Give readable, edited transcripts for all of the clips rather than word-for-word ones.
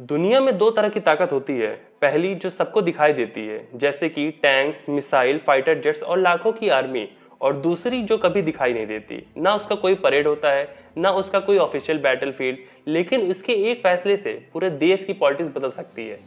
दुनिया में दो तरह की ताकत होती है। पहली जो सबको दिखाई देती है, जैसे कि टैंक्स, मिसाइल, फाइटर जेट्स और लाखों की आर्मी। और दूसरी जो कभी दिखाई नहीं देती, ना उसका कोई परेड होता है, ना उसका कोई ऑफिशियल बैटलफील्ड, लेकिन उसके एक फैसले से पूरे देश की पॉलिटिक्स बदल सकती है।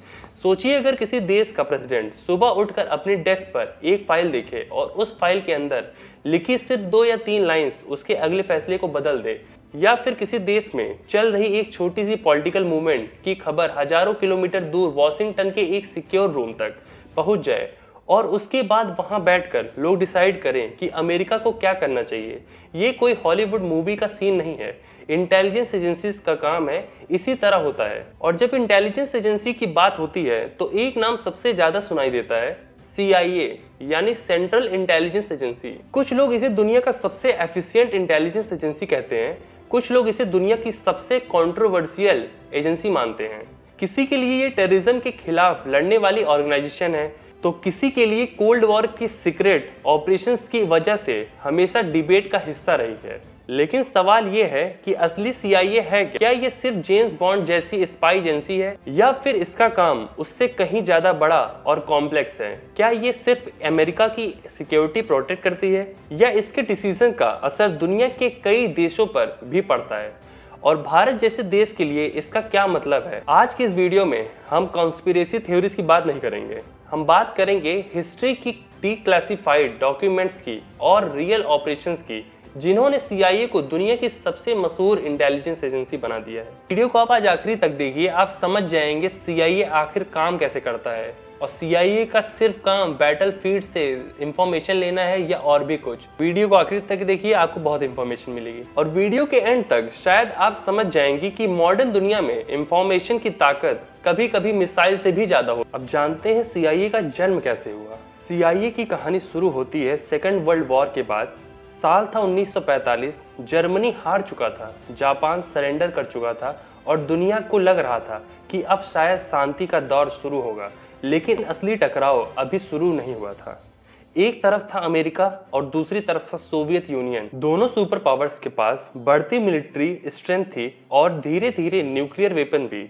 सोचिए, अगर किसी देश का प्रेसिडेंट सुबह उठकर अपनी डेस्क पर एक फाइल देखे और उस फाइल के अंदर लिखी सिर्फ 2 या 3 लाइंस उसके अगले फैसले को बदल दे, या फिर किसी देश में चल रही एक छोटी सी पॉलिटिकल मूवमेंट की खबर हजारों किलोमीटर दूर वॉशिंगटन के एक सिक्योर रूम तक पहुंच जाए और उसके बाद वहां बैठकर लोग डिसाइड करें कि अमेरिका को क्या करना चाहिए। ये कोई हॉलीवुड मूवी का सीन नहीं है। इंटेलिजेंस एजेंसीज का काम है इसी तरह होता है। और जब इंटेलिजेंस एजेंसी की बात होती है तो एक नाम सबसे ज्यादा सुनाई देता है, CIA, यानी सेंट्रल इंटेलिजेंस एजेंसी। कुछ लोग इसे दुनिया का सबसे एफिशिएंट इंटेलिजेंस एजेंसी कहते हैं, कुछ लोग इसे दुनिया की सबसे कंट्रोवर्शियल एजेंसी मानते हैं। किसी के लिए ये टेररिज्म के खिलाफ लड़ने वाली ऑर्गेनाइजेशन है, तो किसी के लिए कोल्ड वॉर की सीक्रेट ऑपरेशंस की वजह से हमेशा डिबेट का हिस्सा रही है। लेकिन सवाल ये है कि असली CIA है क्या? ये सिर्फ जेम्स बॉन्ड जैसी स्पाई एजेंसी है, या फिर इसका काम उससे कहीं ज्यादा बड़ा और कॉम्प्लेक्स है? क्या ये सिर्फ अमेरिका की सिक्योरिटी प्रोटेक्ट करती है, या इसके डिसीजन का असर दुनिया के कई देशों पर भी पड़ता है? और भारत जैसे देश के लिए इसका क्या मतलब है? आज की इस वीडियो में हम कॉन्स्पिरेसी थ्योरीज की बात नहीं करेंगे। हम बात करेंगे हिस्ट्री की डिक्लासिफाइड डॉक्यूमेंट्स की और रियल ऑपरेशंस की, जिन्होंने CIA को दुनिया की सबसे मशहूर इंटेलिजेंस एजेंसी बना दिया है। वीडियो को आप आज आखिरी तक देखिए, आप समझ जाएंगे CIA आखिर काम कैसे करता है, और CIA का सिर्फ काम बैटलफील्ड से इंफॉर्मेशन लेना है या और भी कुछ। वीडियो को आखिरी तक देखिए, आपको बहुत इंफॉर्मेशन मिलेगी। और वीडियो के एंड तक शायद आप समझ जाएंगे कि मॉडर्न दुनिया में इंफॉर्मेशन की ताकत कभी कभी मिसाइल से भी ज्यादा हो। अब जानते हैं CIA का जन्म कैसे हुआ। CIA की कहानी शुरू होती है सेकेंड वर्ल्ड वॉर के बाद। साल था 1945। जर्मनी हार चुका था, जापान सरेंडर कर चुका था और दुनिया को लग रहा था कि अब शायद शांति का दौर शुरू होगा। लेकिन असली टकराव अभी शुरू नहीं हुआ था। एक तरफ था अमेरिका और दूसरी तरफ था सोवियत यूनियन। दोनों सुपर पावर्स के पास बढ़ती मिलिट्री स्ट्रेंथ थी और धीरे धीरे न्यूक्लियर वेपन भी।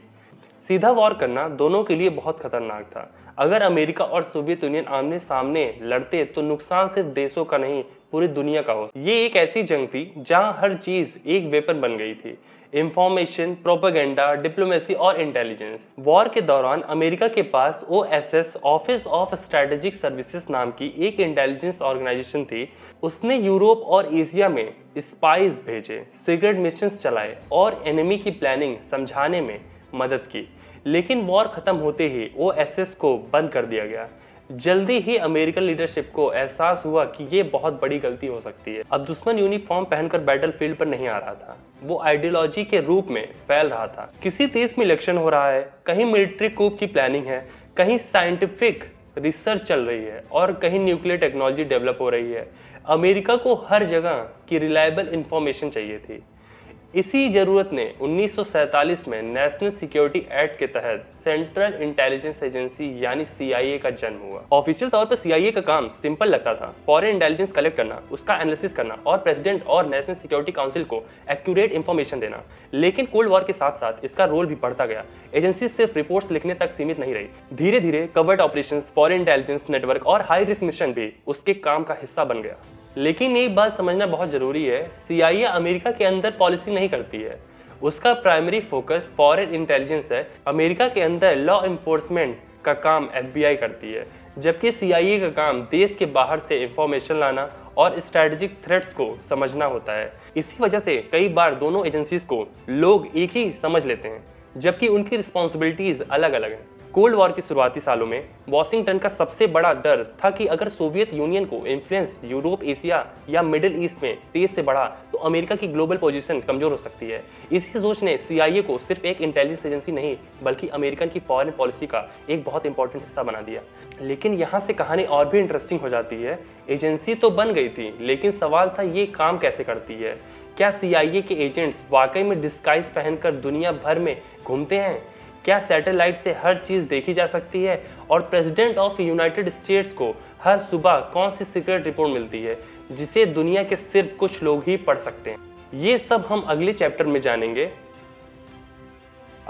सीधा वॉर करना दोनों के लिए बहुत खतरनाक था। अगर अमेरिका और सोवियत यूनियन आमने सामने लड़ते तो नुकसान सिर्फ देशों का नहीं, पूरी दुनिया का हो। ये एक ऐसी जंग थी जहां हर चीज एक वेपन बन गई थी। इंफॉर्मेशन, प्रोपेगेंडा, डिप्लोमेसी और इंटेलिजेंस। वॉर के दौरान अमेरिका के पास OSS, office of strategic services नाम की एक इंटेलिजेंस ऑर्गेनाइजेशन थी। उसने यूरोप और एशिया में स्पाइज भेजे, सीक्रेट मिशंस चलाए और एनिमी की प्लानिंग समझाने में मदद की। लेकिन वॉर खत्म होते ही OSS को बंद कर दिया गया। जल्दी ही अमेरिकन लीडरशिप को एहसास हुआ कि ये बहुत बड़ी गलती हो सकती है। अब दुश्मन यूनिफॉर्म पहनकर बैटलफील्ड पर नहीं आ रहा था, वो आइडियोलॉजी के रूप में फैल रहा था। किसी देश में इलेक्शन हो रहा है, कहीं मिलिट्री कूप की प्लानिंग है, कहीं साइंटिफिक रिसर्च चल रही है और कहीं न्यूक्लियर टेक्नोलॉजी डेवलप हो रही है। अमेरिका को हर जगह की रिलायबल इंफॉर्मेशन चाहिए थी। इसी जरूरत ने 1947 में नेशनल सिक्योरिटी एक्ट के तहत सेंट्रल इंटेलिजेंस एजेंसी यानी CIA का जन्म हुआ। ऑफिशियल तौर पर CIA का काम सिंपल लगता था, फॉरेन इंटेलिजेंस कलेक्ट करना, उसका एनालिसिस करना और प्रेसिडेंट और नेशनल सिक्योरिटी काउंसिल को एक्यूरेट इंफॉर्मेशन देना। लेकिन कोल्ड वॉर के साथ साथ इसका रोल भी बढ़ता गया। एजेंसी सिर्फ रिपोर्ट्स लिखने तक सीमित नहीं रही, धीरे धीरे covert operations, foreign intelligence network और हाई रिस्क मिशन भी उसके काम का हिस्सा बन गया। लेकिन एक बात समझना बहुत जरूरी है, CIA अमेरिका के अंदर पॉलिसी नहीं करती है। उसका प्राइमरी फोकस फॉरेन इंटेलिजेंस है। अमेरिका के अंदर लॉ इन्फोर्समेंट का काम FBI करती है, जबकि CIA का काम देश के बाहर से इंफॉर्मेशन लाना और स्ट्रेटेजिक थ्रेट्स को समझना होता है। इसी वजह से कई बार दोनों एजेंसीज को लोग एक ही समझ लेते हैं, जबकि उनकी रिस्पॉन्सिबिलिटीज अलग अलग हैं। कोल्ड वॉर के शुरुआती सालों में वॉशिंगटन का सबसे बड़ा डर था कि अगर सोवियत यूनियन को इन्फ्लुएंस यूरोप, एशिया या मिडिल ईस्ट में तेज से बढ़ा तो अमेरिका की ग्लोबल पोजीशन कमजोर हो सकती है। इसी सोच ने CIA को सिर्फ एक इंटेलिजेंस एजेंसी नहीं, बल्कि अमेरिकन की फॉरेन पॉलिसी का एक बहुत इंपॉर्टेंट हिस्सा बना दिया। लेकिन यहाँ से कहानी और भी इंटरेस्टिंग हो जाती है। एजेंसी तो बन गई थी, लेकिन सवाल था ये काम कैसे करती है। क्या CIA के एजेंट्स वाकई में डिस्गाइज पहनकर दुनिया भर में घूमते हैं? क्या सैटेलाइट से हर चीज देखी जा सकती है? और प्रेसिडेंट ऑफ यूनाइटेड स्टेट्स को हर सुबह कौन सी सीक्रेट रिपोर्ट मिलती है जिसे दुनिया के सिर्फ कुछ लोग ही पढ़ सकते हैं? ये सब हम अगले चैप्टर में जानेंगे।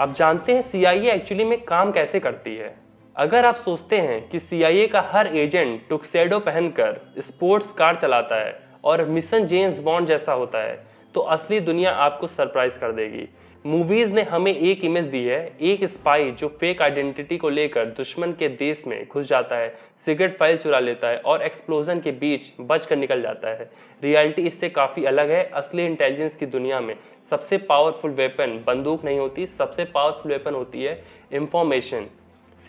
अब जानते हैं CIA एक्चुअली में काम कैसे करती है। अगर आप सोचते हैं कि CIA का हर एजेंट टुक्सेडो पहनकर स्पोर्ट्स कार चलाता है और मिशन जेम्स बॉन्ड जैसा होता है, तो असली दुनिया आपको सरप्राइज कर देगी। मूवीज ने हमें एक इमेज दी है, एक स्पाई जो फेक आइडेंटिटी को लेकर दुश्मन के देश में घुस जाता है, सिगरेट फाइल चुरा लेता है और एक्सप्लोजन के बीच बचकर निकल जाता है। रियलिटी इससे काफ़ी अलग है। असली इंटेलिजेंस की दुनिया में सबसे पावरफुल वेपन बंदूक नहीं होती, सबसे पावरफुल वेपन होती है इंफॉर्मेशन।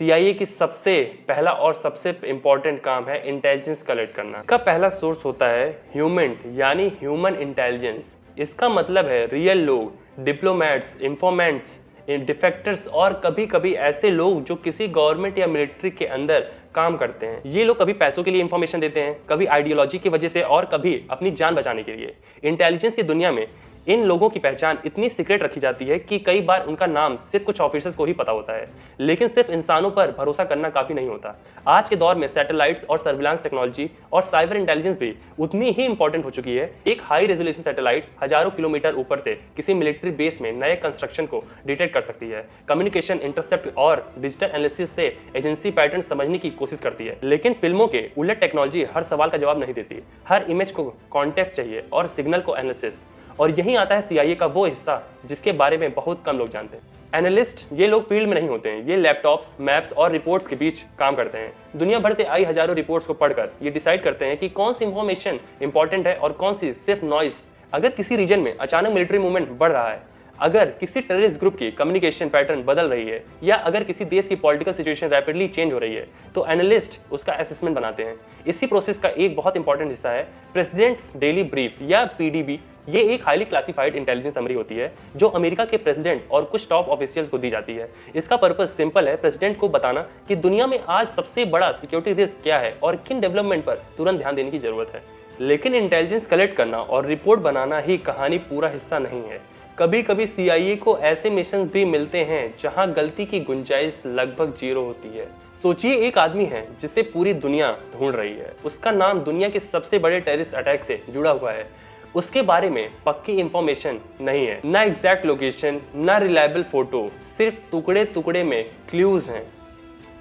CIA की सबसे पहला और सबसे इंपॉर्टेंट काम है इंटेलिजेंस कलेक्ट करना। इसका पहला सोर्स होता है ह्यूमन यानी ह्यूमन इंटेलिजेंस। इसका मतलब है रियल लोग, डिप्लोमेट्स, इंफॉर्मेंट्स, डिफेक्टर्स और कभी कभी ऐसे लोग जो किसी गवर्नमेंट या मिलिट्री के अंदर काम करते हैं। ये लोग कभी पैसों के लिए इंफॉर्मेशन देते हैं, कभी आइडियोलॉजी की वजह से और कभी अपनी जान बचाने के लिए। इंटेलिजेंस की दुनिया में इन लोगों की पहचान इतनी सीक्रेट रखी जाती है कि कई बार उनका नाम सिर्फ कुछ ऑफिसर्स को ही पता होता है। लेकिन सिर्फ इंसानों पर भरोसा करना काफी नहीं होता। आज के दौर में सैटेलाइट्स और सर्विलांस टेक्नोलॉजी और साइबर इंटेलिजेंस भी उतनी ही इंपॉर्टेंट हो चुकी है। एक हाई रेजोल्यूशन सैटेलाइट हजारों किलोमीटर ऊपर से किसी मिलिट्री बेस में नए कंस्ट्रक्शन को डिटेक्ट कर सकती है। कम्युनिकेशन, इंटरसेप्ट और डिजिटल एनालिसिस से एजेंसी पैटर्न समझने की कोशिश करती है। लेकिन फिल्मों के उलट टेक्नोलॉजी हर सवाल का जवाब नहीं देती। हर इमेज को कॉन्टेक्स्ट चाहिए और सिग्नल को एनालिसिस। और यही आता है CIA का वो हिस्सा जिसके बारे में बहुत कम लोग जानते हैं। एनालिस्ट ये लोग फील्ड में नहीं होते हैं, ये लैपटॉप्स, मैप्स और रिपोर्ट्स के बीच काम करते हैं। दुनिया भर से आई हजारों रिपोर्ट्स को पढ़कर ये डिसाइड करते हैं कि कौन सी इंफॉर्मेशन इंपॉर्टेंट है और कौन सी सिर्फ नॉइस। अगर किसी रीजन में अचानक मिलिट्री मूवमेंट बढ़ रहा है, अगर किसी टेररिस्ट ग्रुप की कम्युनिकेशन पैटर्न बदल रही है या अगर किसी देश की पॉलिटिकल सिचुएशन रैपिडली चेंज हो रही है, तो एनालिस्ट उसका असेसमेंट बनाते हैं। इसी प्रोसेस का एक बहुत इंपॉर्टेंट हिस्सा है प्रेसिडेंट्स डेली ब्रीफ या PDB। ये एक हाईली क्लासिफाइड इंटेलिजेंस समरी होती है जो अमेरिका के प्रेसिडेंट और कुछ टॉप ऑफिशियल्स को दी जाती है। इसका पर्पस सिंपल है, प्रेसिडेंट को बताना कि दुनिया में आज सबसे बड़ा सिक्योरिटी रिस्क क्या है और किन डेवलपमेंट पर तुरंत ध्यान देने की जरूरत है। लेकिन इंटेलिजेंस कलेक्ट करना और रिपोर्ट बनाना ही कहानी पूरा हिस्सा नहीं है। कभी कभी CIA को ऐसे मिशन भी मिलते हैं जहां गलती की गुंजाइश लगभग 0 होती है। सोचिए एक आदमी है जिसे पूरी दुनिया ढूंढ रही है। उसका नाम दुनिया के सबसे बड़े टेररिस्ट अटैक से जुड़ा हुआ है। उसके बारे में पक्की इंफॉर्मेशन नहीं है, ना एग्जैक्ट लोकेशन, ना रिलायबल फोटो, सिर्फ टुकड़े टुकड़े में क्लूज हैं।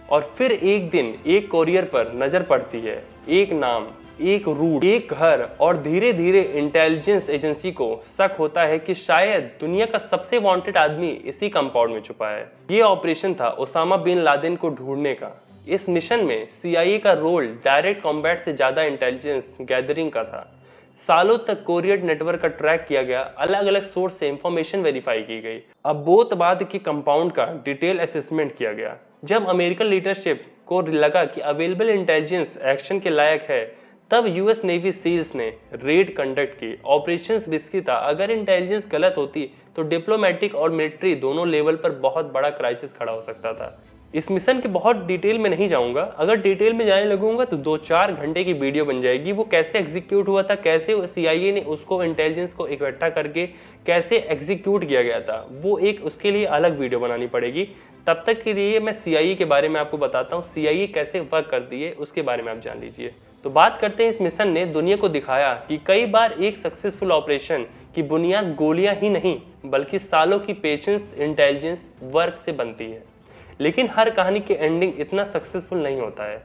और फिर एक दिन एक कोरियर पर नजर पड़ती है, एक नाम, एक रूट, एक घर, और धीरे धीरे इंटेलिजेंस एजेंसी को शक होता है कि शायद दुनिया का सबसे वांटेड आदमी इसी कंपाउंड में छुपा है। ये ऑपरेशन था ओसामा बिन लादेन को ढूंढने का। इस मिशन में CIA का रोल डायरेक्ट कॉम्बैट से ज्यादा इंटेलिजेंस गैदरिंग का था। सालों तक कोरियर नेटवर्क का ट्रैक किया गया, अलग अलग सोर्स से इंफॉर्मेशन वेरीफाई की गई। अब बोतबाद के कंपाउंड का डिटेल असेसमेंट किया गया। जब अमेरिकन लीडरशिप को लगा कि अवेलेबल इंटेलिजेंस एक्शन के लायक है, तब US नेवी सील्स ने रेड कंडक्ट की। ऑपरेशंस रिस्की था। अगर इंटेलिजेंस गलत होती तो डिप्लोमेटिक और मिलिट्री दोनों लेवल पर बहुत बड़ा क्राइसिस खड़ा हो सकता था। इस मिशन के बहुत डिटेल में नहीं जाऊंगा, अगर डिटेल में जाने लगूंगा तो 2-4 घंटे की वीडियो बन जाएगी। वो कैसे एग्जीक्यूट हुआ था, कैसे CIA ने उसको इंटेलिजेंस को इकट्ठा करके कैसे एग्जीक्यूट किया गया था, वो एक उसके लिए अलग वीडियो बनानी पड़ेगी। तब तक के लिए मैं CIA के बारे में आपको बताता हूँ, CIA कैसे वर्क करती है उसके बारे में आप जान लीजिए। तो बात करते हैं, इस मिशन ने दुनिया को दिखाया कि कई बार एक सक्सेसफुल ऑपरेशन की बुनियाद गोलियां ही नहीं बल्कि सालों की पेशेंस, इंटेलिजेंस वर्क से बनती है। लेकिन हर कहानी के एंडिंग इतना सक्सेसफुल नहीं होता है।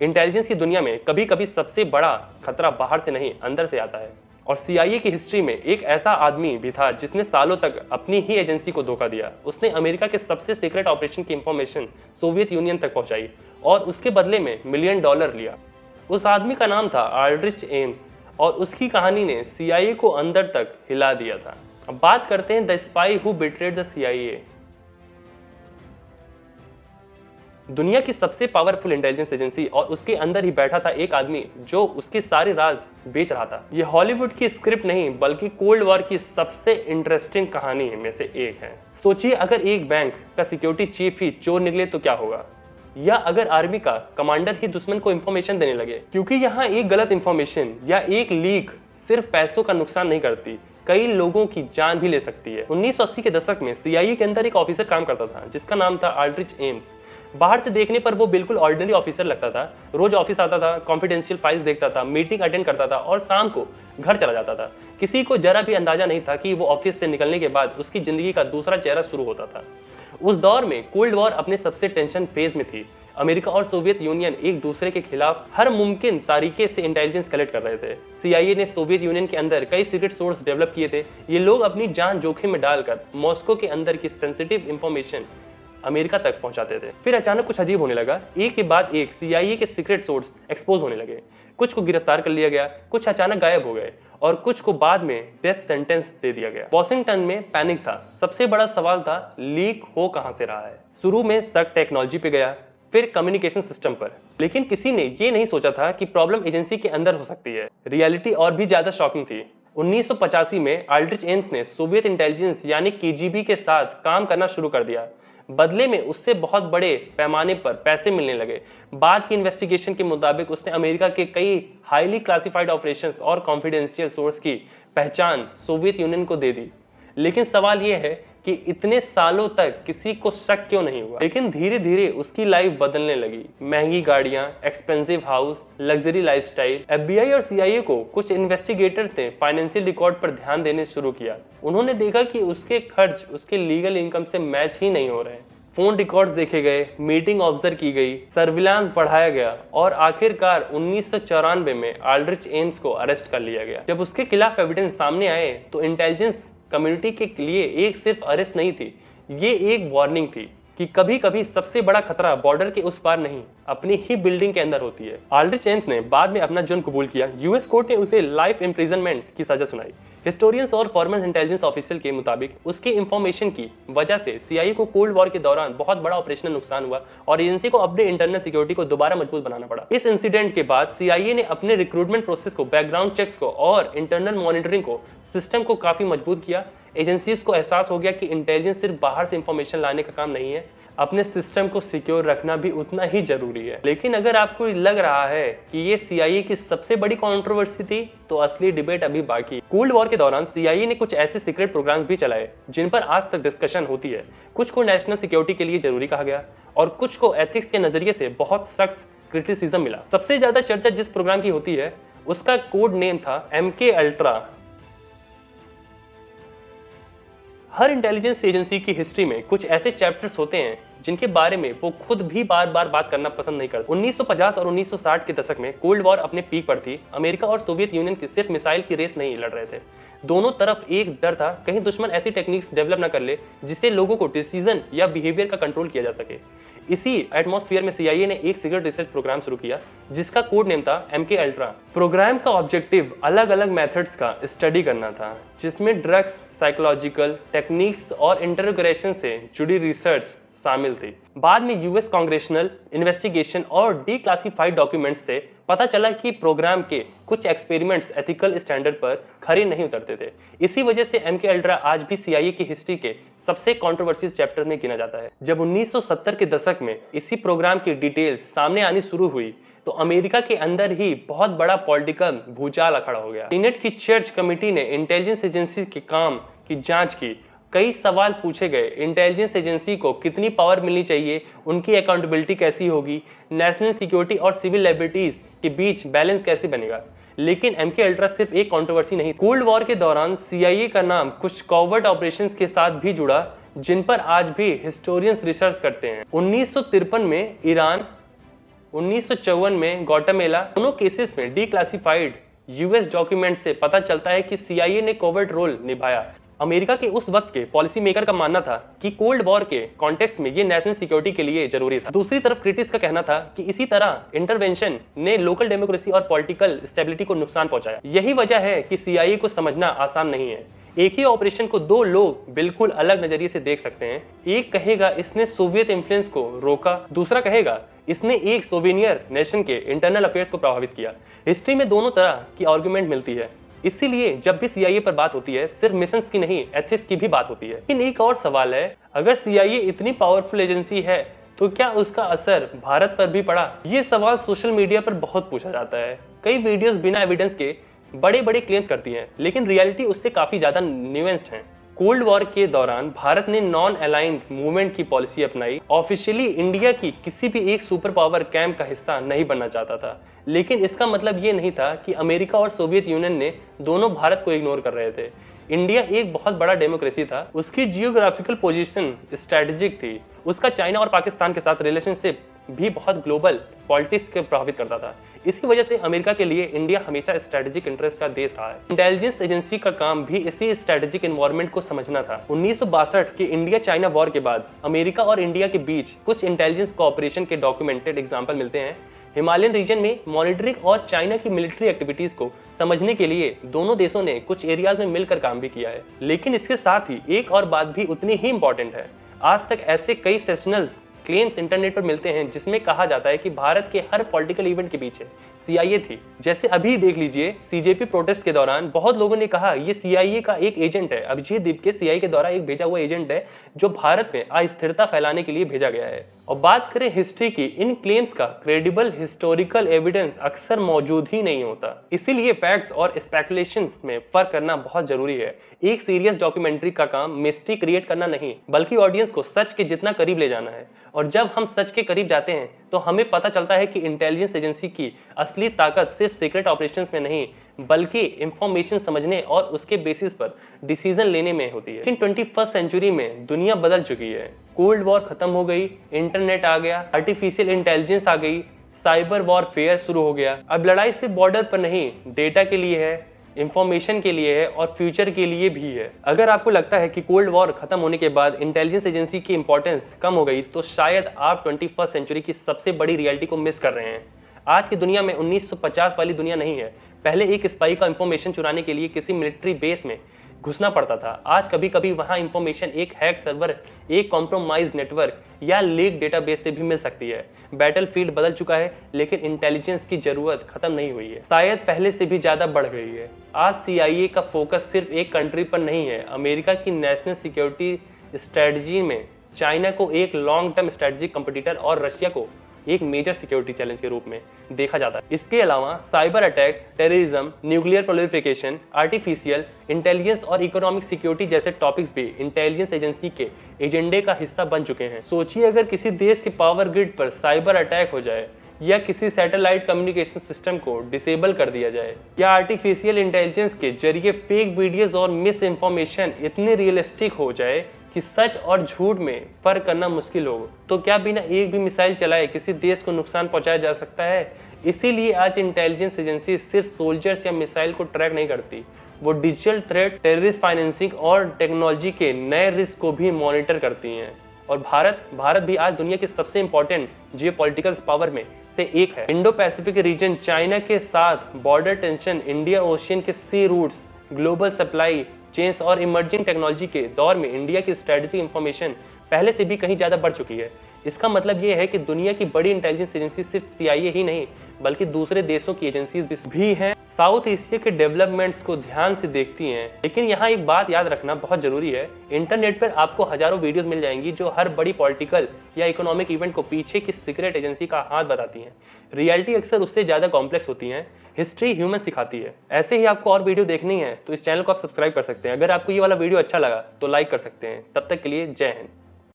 इंटेलिजेंस की दुनिया में कभी कभी सबसे बड़ा खतरा बाहर से नहीं अंदर से आता है। और CIA की हिस्ट्री में एक ऐसा आदमी भी था जिसने सालों तक अपनी ही एजेंसी को धोखा दिया। उसने अमेरिका के सबसे सीक्रेट ऑपरेशन की इंफॉर्मेशन सोवियत यूनियन तक पहुंचाई और उसके बदले में $1 मिलियन लिया। उस आदमी का नाम था आल्ड्रिच एम्स और उसकी कहानी ने CIA को अंदर तक हिला दिया था। अब बात करते हैं the spy who betrayed the CIA। दुनिया की सबसे पावरफुल इंटेलिजेंस एजेंसी और उसके अंदर ही बैठा था एक आदमी जो उसके सारे राज बेच रहा था। यह हॉलीवुड की स्क्रिप्ट नहीं बल्कि कोल्ड वॉर की सबसे इंटरेस्टिंग कहानी में से एक है। सोचिए अगर एक बैंक का सिक्योरिटी चीफ ही चोर निकले तो क्या होगा, या अगर आर्मी का कमांडर ही दुश्मन को इंफॉर्मेशन देने लगे। क्योंकि यहाँ एक गलत इंफॉर्मेशन या एक लीक सिर्फ पैसों का नुकसान नहीं करती, कई लोगों की जान भी ले सकती है। 1980 के दशक में CIA के अंदर एक ऑफिसर काम करता था जिसका नाम था आल्ड्रिच एम्स। बाहर से देखने पर वो बिल्कुल ऑर्डिनरी ऑफिसर लगता था। रोज ऑफिस आता था, कॉन्फिडेंशियल फाइल्स देखता था, मीटिंग अटेंड करता था और शाम को घर चला जाता था। किसी को जरा भी अंदाजा नहीं था कि वो ऑफिस से निकलने के बाद उसकी जिंदगी का दूसरा चेहरा शुरू होता था। उस दौर में कोल्ड वॉर अपने सबसे टेंशन फेज में थी। अमेरिका और सोवियत यूनियन एक दूसरे के खिलाफ हर मुमकिन तरीके से इंटेलिजेंस कलेक्ट कर रहे थे। CIA ने सोवियत यूनियन के अंदर कई सीक्रेट सोर्स डेवलप किए थे। ये लोग अपनी जान जोखिम में डालकर मॉस्को के अंदर की सेंसिटिव इंफॉर्मेशन अमेरिका तक पहुंचाते थे। फिर अचानक कुछ अजीब होने लगा। एक के बाद एक CIA के सीक्रेट सोर्स एक्सपोज होने लगे। कुछ को गिरफ्तार कर लिया गया, कुछ अचानक गायब हो गए और कुछ को बाद में डेथ सेंटेंस दे दिया गया। वॉशिंगटन में पैनिक था। सबसे बड़ा सवाल था लीक हो कहां से रहा है। शुरू में शक टेक्नोलॉजी पे गया, फिर कम्युनिकेशन सिस्टम पर, लेकिन किसी ने ये नहीं सोचा था कि प्रॉब्लम एजेंसी के अंदर हो सकती है। रियलिटी और भी ज्यादा शॉकिंग थी। 1985 में अल्ड्रिच एम्स ने सोवियत इंटेलिजेंस यानी KGB के साथ काम करना शुरू कर दिया। बदले में उससे बहुत बड़े पैमाने पर पैसे मिलने लगे। बाद की इन्वेस्टिगेशन के मुताबिक उसने अमेरिका के कई हाईली क्लासिफाइड ऑपरेशंस और कॉन्फिडेंशियल सोर्स की पहचान सोवियत यूनियन को दे दी। लेकिन सवाल यह है कि इतने सालों तक किसी को शक क्यों नहीं हुआ। लेकिन धीरे धीरे उसकी लाइफ बदलने लगी। महंगी गाड़ियां, expensive house, luxury lifestyle. FBI और CIA को कुछ इन्वेस्टिगेटर्स ने फाइनेंशियल रिकॉर्ड पर ध्यान देने शुरू किया। उन्होंने देखा कि उसके खर्च उसके लीगल इनकम से मैच ही नहीं हो रहे। फोन रिकॉर्ड्स देखे गए, मीटिंग ऑब्जर्व की गई, सर्विलांस बढ़ाया गया और आखिरकार 1994 में अल्ड्रिच एम्स को अरेस्ट कर लिया गया। जब उसके खिलाफ एविडेंस सामने आए तो इंटेलिजेंस कम्युनिटी के लिए एक सिर्फ अरेस्ट नहीं थी, ये एक वार्निंग थी कि कभी कभी सबसे बड़ा खतरा बॉर्डर के उस पार नहीं, अपनी ही बिल्डिंग के अंदर होती है। अल्ड्रिच एम्स ने बाद में अपना जुर्म कबूल किया। US कोर्ट ने उसे लाइफ इम्प्रिजनमेंट की सजा सुनाई। हिस्टोरियंस और फॉर्मर इंटेलिजेंस ऑफिशियल के मुताबिक उसके इंफॉर्मेशन की वजह से CIA को कोल्ड वॉर के दौरान बहुत बड़ा ऑपरेशनल नुकसान हुआ और एजेंसी को अपने इंटरनल सिक्योरिटी को दोबारा मजबूत बनाना पड़ा। इस इंसिडेंट के बाद CIA ने अपने रिक्रूटमेंट प्रोसेस को, बैकग्राउंड चेक्स को और इंटरनल मॉनिटरिंग को, सिस्टम को काफी मजबूत किया। एजेंसीज को एहसास हो गया कि इंटेलिजेंस सिर्फ बाहर से इंफॉर्मेशन लाने का काम नहीं है, अपने सिस्टम को सिक्योर रखना भी उतना ही जरूरी है। लेकिन अगर आपको लग रहा है कि ये CIA की सबसे बड़ी कंट्रोवर्सी थी, तो असली डिबेट अभी बाकी। कोल्ड वॉर के दौरान CIA ने कुछ ऐसे सीक्रेट प्रोग्राम्स भी चलाए जिन पर आज तक डिस्कशन होती है। कुछ को नेशनल सिक्योरिटी के लिए जरूरी कहा गया और कुछ को एथिक्स के नजरिए से बहुत सख्त क्रिटिसिज्म मिला। सबसे ज्यादा चर्चा जिस प्रोग्राम की होती है उसका कोड नेम था MK अल्ट्रा। हर इंटेलिजेंस एजेंसी की हिस्ट्री में कुछ ऐसे चैप्टर्स होते हैं जिनके बारे में वो खुद भी बार बार बात करना पसंद नहीं करते। 1950 और 1960 के दशक में कोल्ड वॉर अपने पीक पर थी। अमेरिका और सोवियत यूनियन की सिर्फ मिसाइल की रेस नहीं लड़ रहे थे, दोनों तरफ एक डर था कहीं दुश्मन ऐसी टेक्निक्स डेवलप ना कर ले जिससे लोगों को डिसीजन या बिहेवियर का कंट्रोल किया जा सके। इसी एटमॉस्फेयर में CIA ने एक सीक्रेट रिसर्च प्रोग्राम शुरू किया जिसका कोड नेम था MK अल्ट्रा। प्रोग्राम का ऑब्जेक्टिव अलग अलग मेथड्स का स्टडी करना था, जिसमें ड्रग्स, साइकोलॉजिकल टेक्निक्स और इंटरोगेशन से जुड़ी रिसर्च शामिल थी। बाद में US कांग्रेशनल इन्वेस्टिगेशन और डिक्लासिफाइड डॉक्यूमेंट्स से पता चला कि प्रोग्राम के कुछ एक्सपेरिमेंट्स एथिकल स्टैंडर्ड पर खरे नहीं उतरते थे। इसी वजह से MK अल्ट्रा आज भी CIA की हिस्ट्री के सबसे कंट्रोवर्शियल चैप्टर में गिना जाता है। जब 1970 के दशक में इसी प्रोग्राम की डिटेल्स सामने आनी शुरू हुई तो अमेरिका के अंदर ही बहुत बड़ा पॉलिटिकल भूचाल खड़ा हो गया। सीनेट की चर्च कमेटी ने इंटेलिजेंस एजेंसी के काम की जांच की। कई सवाल पूछे गए, इंटेलिजेंस एजेंसी को कितनी पावर मिलनी चाहिए, उनकी अकाउंटेबिलिटी कैसी होगी, नेशनल सिक्योरिटी और सिविल लिबर्टीज के बीच बैलेंस कैसे बनेगा। लेकिन MK अल्ट्रा सिर्फ एक कंट्रोवर्सी नहीं। कोल्ड वॉर के दौरान CIA का नाम कुछ कॉवर्ट ऑपरेशंस के साथ भी जुड़ा जिन पर आज भी हिस्टोरियंस रिसर्च करते हैं। 1953 में ईरान, 1954 में ग्वाटेमाला, दोनों केसेस में डिक्लासिफाइड US डॉक्यूमेंट से पता चलता है कि CIA ने कॉवर्ट रोल निभाया। अमेरिका के उस वक्त के पॉलिसी मेकर का मानना था कि कोल्ड वॉर के कॉन्टेक्स्ट में ये नेशनल सिक्योरिटी के लिए जरूरी था। दूसरी तरफ क्रिटिक्स का कहना था कि इसी तरह इंटरवेंशन ने लोकल डेमोक्रेसी और पॉलिटिकल स्टेबिलिटी को नुकसान पहुंचाया। यही वजह है कि CIA को समझना आसान नहीं है। एक ही ऑपरेशन को दो लोग बिल्कुल अलग नजरिए से देख सकते हैं। एक कहेगा इसने सोवियत इन्फ्लुएंस को रोका, दूसरा कहेगा इसने एक सोवेनियर नेशन के इंटरनल अफेयर्स को प्रभावित किया। हिस्ट्री में दोनों तरह की आर्गुमेंट मिलती है। इसीलिए जब भी CIA पर बात होती है सिर्फ मिशंस की नहीं, एथिक्स की भी बात होती है। लेकिन एक और सवाल है, अगर CIA इतनी पावरफुल एजेंसी है तो क्या उसका असर भारत पर भी पड़ा? ये सवाल सोशल मीडिया पर बहुत पूछा जाता है। कई वीडियोस बिना एविडेंस के बड़े बड़े क्लेम्स करती हैं, लेकिन रियलिटी उससे काफी ज्यादा न्यूएंस्ड है। कोल्ड वॉर के दौरान भारत ने नॉन अलाइंड मूवमेंट की पॉलिसी अपनाई। ऑफिशियली इंडिया की किसी भी एक सुपर पावर कैंप का हिस्सा नहीं बनना चाहता था, लेकिन इसका मतलब ये नहीं था कि अमेरिका और सोवियत यूनियन ने दोनों भारत को इग्नोर कर रहे थे। इंडिया एक बहुत बड़ा डेमोक्रेसी था, उसकी जियोग्राफिकल पोजीशन स्ट्रेटेजिक थी, उसका चाइना और पाकिस्तान के साथ रिलेशनशिप भी बहुत ग्लोबल पॉलिटिक्स के प्रभावित करता था। इसकी वजह से अमेरिका के लिए इंडिया हमेशा स्ट्रेटेजिक इंटरेस्ट का देश रहा है। इंटेलिजेंस एजेंसी का काम भी इसी स्ट्रेटेजिक एनवायरनमेंट को समझना था। 1962 के इंडिया चाइना वॉर के बाद अमेरिका और इंडिया के बीच कुछ इंटेलिजेंस कोऑपरेशन के डॉक्यूमेंटेड एग्जाम्पल मिलते हैं। हिमालयन रीजन में मॉनिटरिंग और चाइना की मिलिट्री एक्टिविटीज को समझने के लिए दोनों देशों ने कुछ एरियाज में मिलकर काम भी किया है। लेकिन इसके साथ ही एक और बात भी उतनी ही इंपॉर्टेंट है। आज तक ऐसे कई सेशनल क्लेम्स इंटरनेट पर मिलते हैं जिसमें कहा जाता है कि भारत के हर पॉलिटिकल इवेंट के पीछे CIA थी। जैसे अभी देख लीजिए, CJP प्रोटेस्ट के दौरान बहुत लोगों ने कहा ये CIA का एक एजेंट है, अभिजीत दीप CIA के द्वारा एक भेजा हुआ एजेंट है जो भारत में अस्थिरता फैलाने के लिए भेजा गया है। और बात करें हिस्ट्री की, इन क्लेम्स का क्रेडिबल हिस्टोरिकल एविडेंस अक्सर मौजूद ही नहीं होता। इसीलिए फैक्ट्स और स्पेकुलेशंस में फर्क करना बहुत जरूरी है। एक सीरियस डॉक्यूमेंट्री का काम मिस्ट्री क्रिएट करना नहीं, बल्कि ऑडियंस को सच के जितना करीब ले जाना है। और जब हम सच के करीब जाते हैं तो हमें पता चलता है कि इंटेलिजेंस एजेंसी की असली ताकत सिर्फ सीक्रेट ऑपरेशंस में नहीं, बल्कि इंफॉर्मेशन समझने और उसके बेसिस पर डिसीजन लेने में होती है। लेकिन 21st सेंचुरी में दुनिया बदल चुकी है। कोल्ड वॉर खत्म हो गई, इंटरनेट आ गया, आर्टिफिशियल इंटेलिजेंस आ गई, साइबर वॉरफेयर शुरू हो गया। अब लड़ाई सिर्फ बॉर्डर पर नहीं, डेटा के लिए है, इंफॉर्मेशन के लिए है और फ्यूचर के लिए भी है। अगर आपको लगता है कि कोल्ड वॉर खत्म होने के बाद इंटेलिजेंस एजेंसी की इंपॉर्टेंस कम हो गई, तो शायद आप 21st सेंचुरी की सबसे बड़ी रियलिटी को मिस कर रहे हैं। आज की दुनिया में 1950 वाली दुनिया नहीं है। पहले एक स्पाई का इंफॉर्मेशन चुराने के लिए किसी मिलिट्री बेस में घुसना पड़ता था। आज कभी कभी वहां इंफॉर्मेशन एक हैक सर्वर, एक कॉम्प्रोमाइज नेटवर्क या लीक डेटाबेस से भी मिल सकती है। बैटलफील्ड बदल चुका है, लेकिन इंटेलिजेंस की जरूरत खत्म नहीं हुई है, शायद पहले से भी ज्यादा बढ़ गई है। आज CIA का फोकस सिर्फ एक कंट्री पर नहीं है। अमेरिका की नेशनल सिक्योरिटी स्ट्रेटजी में चाइना को एक लॉन्ग टर्म स्ट्रेटेजिक कंपटीटर और रशिया को एक मेजर सिक्योरिटी चैलेंज के रूप में देखा जाता है। इसके अलावा cyber attacks, terrorism, nuclear proliferation, artificial intelligence और इकोनॉमिक सिक्योरिटी जैसे टॉपिक्स भी इंटेलिजेंस एजेंसी के एजेंडे का हिस्सा बन चुके हैं। सोचिए, अगर किसी देश के पावर ग्रिड पर साइबर अटैक हो जाए, या किसी सैटेलाइट कम्युनिकेशन सिस्टम को डिसेबल कर दिया जाए, या आर्टिफिशियल इंटेलिजेंस के जरिए फेक वीडियोस और मिस इन्फॉर्मेशन इतने रियलिस्टिक हो जाए कि सच और झूठ में फर्क करना मुश्किल हो, तो क्या बिना एक भी मिसाइल चलाए किसी देश को नुकसान पहुंचाया जा सकता है? इसीलिए आज इंटेलिजेंस एजेंसी सिर्फ सोल्जर्स या मिसाइल को ट्रैक नहीं करती, वो डिजिटल थ्रेट, टेररिस्ट फाइनेंसिंग और टेक्नोलॉजी के नए रिस्क को भी मॉनिटर करती हैं। और भारत भी आज दुनिया के सबसे इंपॉर्टेंट जियोपॉलिटिकल पावर में से एक है। इंडो पैसिफिक रीजन, चाइना के साथ बॉर्डर टेंशन, इंडिया ओशियन के sea routes, global supply chains और इमर्जिंग टेक्नोलॉजी के दौर में इंडिया की स्ट्रेटेजिक इंफॉर्मेशन पहले से भी कहीं ज़्यादा बढ़ चुकी है। इसका मतलब ये है कि दुनिया की बड़ी इंटेलिजेंस एजेंसी सिर्फ CIA ही नहीं, बल्कि दूसरे देशों की एजेंसीज भी हैं, साउथ एशिया के डेवलपमेंट्स को ध्यान से देखती हैं। लेकिन यहाँ एक बात याद रखना बहुत जरूरी है, इंटरनेट पर आपको हजारों वीडियोस मिल जाएंगी जो हर बड़ी पॉलिटिकल या इकोनॉमिक इवेंट को पीछे की सीक्रेट एजेंसी का हाथ बताती हैं। रियलिटी अक्सर उससे ज़्यादा कॉम्प्लेक्स होती है। हिस्ट्री ह्यूमन सिखाती है। ऐसे ही आपको और वीडियो देखनी है तो इस चैनल को आप सब्सक्राइब कर सकते हैं। अगर आपको ये वाला वीडियो अच्छा लगा तो लाइक कर सकते हैं। तब तक के लिए जय हिंद।